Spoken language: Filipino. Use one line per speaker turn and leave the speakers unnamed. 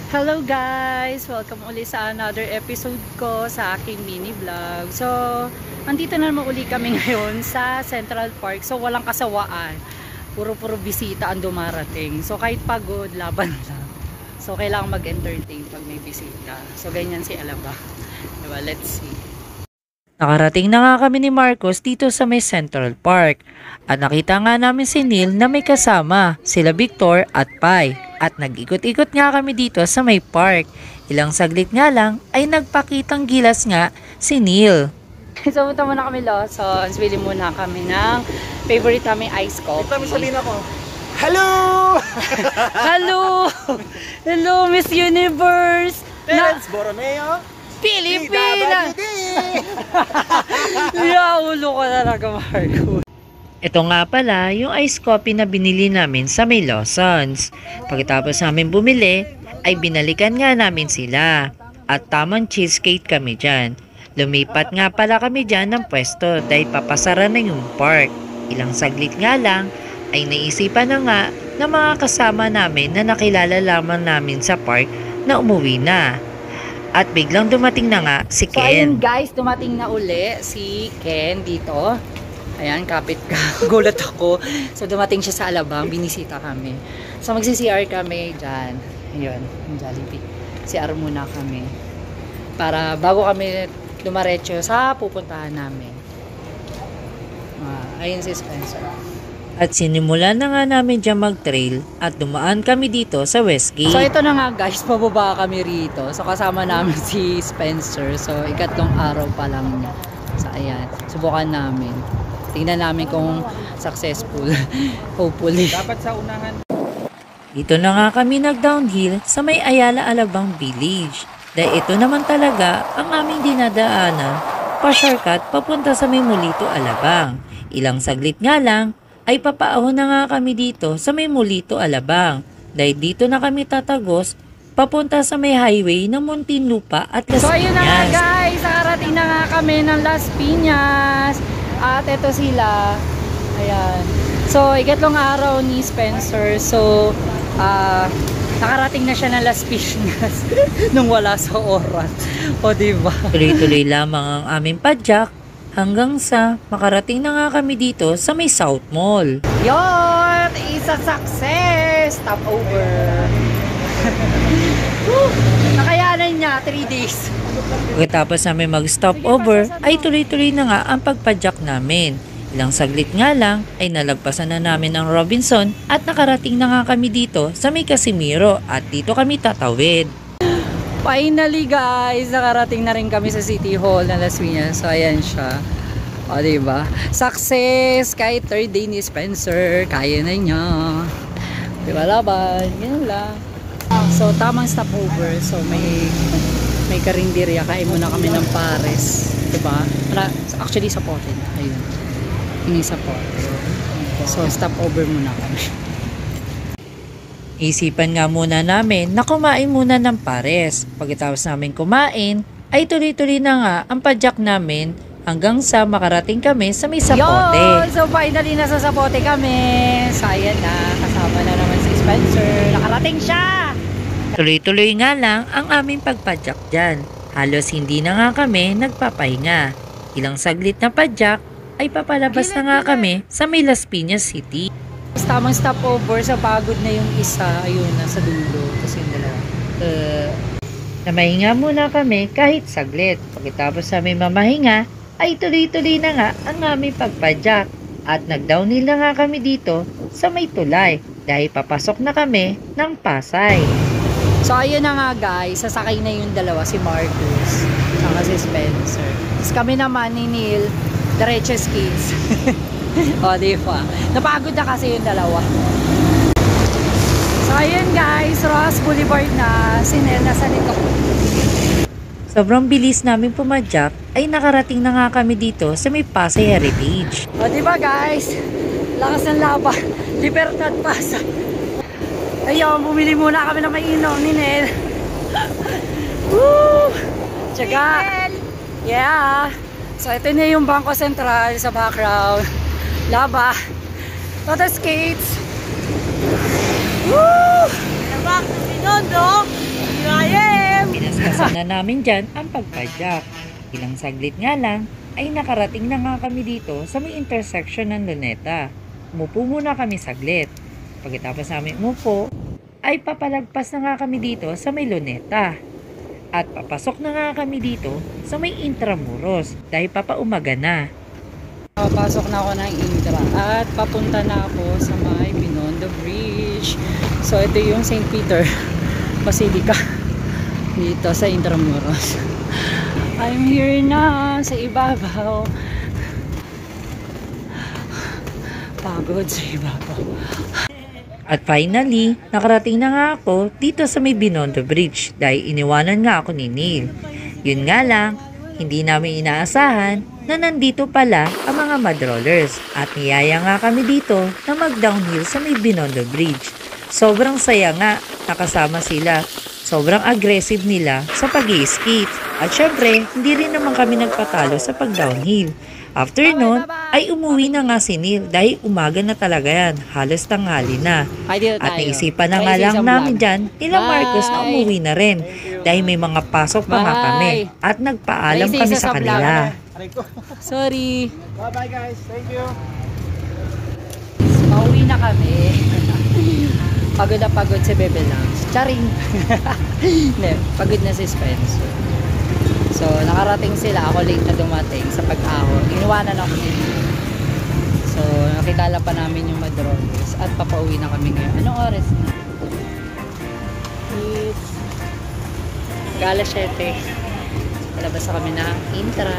Hello guys! Welcome uli sa another episode ko sa aking mini vlog. So, andito na naman uli kami ngayon sa Central Park. So, walang kasawaan. Puro bisita ang dumarating. So, kahit pagod, laban lang. So, kailangan mag-entertain pag may bisita. So, ganyan si Alaba. Diba? Let's see.
Nakarating na nga kami ni Marcos dito sa may Central Park. At nakita nga namin si Neil na may kasama, sila Victor at Pai. At nag-ikot-ikot nga kami dito sa may park. Ilang saglit nga lang ay nagpakitang gilas nga si Neil.
So, punta muna kami Lawson's. Bili muna kami ng favorite namin ice coffee.
Ito, Miss Alina ko. Hello!
Hello! Hello, Miss Universe!
Terence Borromeo,
Pilipinas!
PWD!
Ulo ko talaga, Marco.
Ito nga pala yung ice coffee na binili namin sa may Lawson's. Pagkatapos namin bumili, ay binalikan nga namin sila. At tamang cheesecake kami dyan. Lumipat nga pala kami dyan ng pwesto dahil papasara na yung park. Ilang saglit nga lang, ay naisipan na nga ng mga kasama namin na nakilala lamang namin sa park na umuwi na. At biglang dumating na nga si
So, ayun
Ken.
guys, dumating na uli si Ken dito. Ayan, kapit ka. Gulat ako. So, dumating siya sa Alabang. Binisita kami. So, magsi-CR kami dyan. Ayun, yung Jollibee. CR muna kami. Para bago kami dumaretso sa pupuntahan namin. Ayun si Spencer.
At sinimula na nga namin dyan mag-trail at dumaan kami dito sa Westgate.
So, ito na nga guys. Pababa kami rito. So, kasama namin si Spencer. So, ikatlong araw pa lang niya. So, ayan. Subukan namin. Tingnan namin kung successful. Hopefully.
Dapat sa unahan.
Dito na nga kami nag-downhill sa may Ayala Alabang Village. Dahil ito naman talaga ang aming dinadaanan, pa-shortcut papunta sa may Mulito Alabang. Ilang saglit nga lang ay papaahon na nga kami dito sa may Mulito Alabang. Dahil dito na kami tatagos papunta sa may highway ng Muntinlupa at Las
So, ayun na nga
Piñas.
guys. Nakarating na nga kami ng Las Piñas. At ito sila. Ayan. So, ikatlong araw ni Spencer. So, nakarating na siya ng Las Piñas nung wala sa oras. O, diba?
Tuloy-tuloy lamang ang aming padyak hanggang sa makarating na nga kami dito sa may South Mall.
Yun! It's a success! Stop over. Nakayanan niya, 3 days.
Pagkatapos namin mag-stop over, ay tuloy-tuloy na nga ang pagpadyak namin. Ilang saglit nga lang ay nalagpasan na namin ang Robinson at nakarating na nga kami dito sa may Casimiro at dito kami tatawid.
Finally guys, nakarating na rin kami sa City Hall na Las Piñas. So ayan siya. O diba? Success! Kahit third day ni Spencer, kaya na niya. Diba laban? Yan lang. So tamang stopover. So may karinderya. Kain muna kami ng pares. Diba? Actually sa pote. Ayun. Ini sa pote. So stopover muna kami.
Isipan nga muna namin na kumain muna ng pares. Pagkatapos namin kumain, ay tuloy-tuloy na nga ang padyak namin hanggang sa makarating kami sa may Sapote.
Yun! So finally nasa Sapote kami. So ayan na. Kasama na naman si Spencer. Nakarating siya!
Tuloy-tuloy nga lang ang aming pagpadyak dyan. Halos hindi na nga kami nagpapahinga. Ilang saglit na padyak ay papalabas na nga kami sa may Las Piñas City.
Tamang stopover sa pagod na yung isa. Ayun, nasa dulo. Tapos yung dalawa.
Namahinga muna kami kahit saglit. Pagkatapos namin mamahinga, ay tuloy-tuloy na nga ang aming pagpadyak. At nag-downhill na nga kami dito sa may tulay dahil papasok na kami ng Pasay.
So, ayun na nga guys. Sasakay na yung dalawa. Si Marcus. Saka si Spencer. Tapos kami naman ni Neil. Diretso skis. O, diba? Napagod na kasi yung dalawa. So, ayun guys. Ross Boulevard na. Si Neil nasa nito.
Sobrang bilis namin pumadyak ay nakarating na nga kami dito sa may Pasay Heritage.
O, diba guys? Lakas ng laban. Libertad Pasay. Ayun, bumili muna kami ng mainom ni Nel. Woo! Tsaga. Yeah. So, ito na yung Bangko Sentral sa background. Laba. Toto skates. Woo! Labak na Binondo.
Pinaskasan na namin dyan ang pagpadyak. Ilang saglit nga lang, ay nakarating na nga kami dito sa may intersection ng Luneta. Umupo muna kami saglit. Pagkatapos namin umupo, ay papalagpas na nga kami dito sa may Luneta. At papasok na nga kami dito sa may Intramuros dahil papaumaga na.
Papasok na ako ng Intra at papunta na ako sa may Binondo Bridge. So ito yung St. Peter Basilica dito sa Intramuros. I'm here na sa ibabaw. Pagod sa ibabaw.
At finally, nakarating na nga ako dito sa may Binondo Bridge dahil iniwanan nga ako ni Neil. Yun nga lang, hindi namin inaasahan na nandito pala ang mga mudrollers at niyaya nga kami dito na mag-downhill sa may Binondo Bridge. Sobrang saya nga, nakasama sila. Sobrang aggressive nila sa pag-i-skate. At syempre, hindi rin naman kami nagpatalo sa pag-downhill. After nun, ay umuwi na nga si Neil dahil umaga na talaga yan. Halos tanghali na. At naisipan na nga lang namin dyan nila Marcos na umuwi na rin. Dahil may mga pasok pa nga kami. At nagpaalam kami sa kanila.
Sorry.
Bye-bye guys. Thank you.
Pauwi na kami. Pagod na pagod si Bebe Lams. Charing! Hindi, pagod na si Spencer. So, nakarating sila. Ako late na dumating sa pag-ahon. Iniwanan ako nila. So, nakitala pa namin yung madrones. At papauwi na kami ngayon. Anong oras na? It's Gala 7. Palabas na kami ng Intra.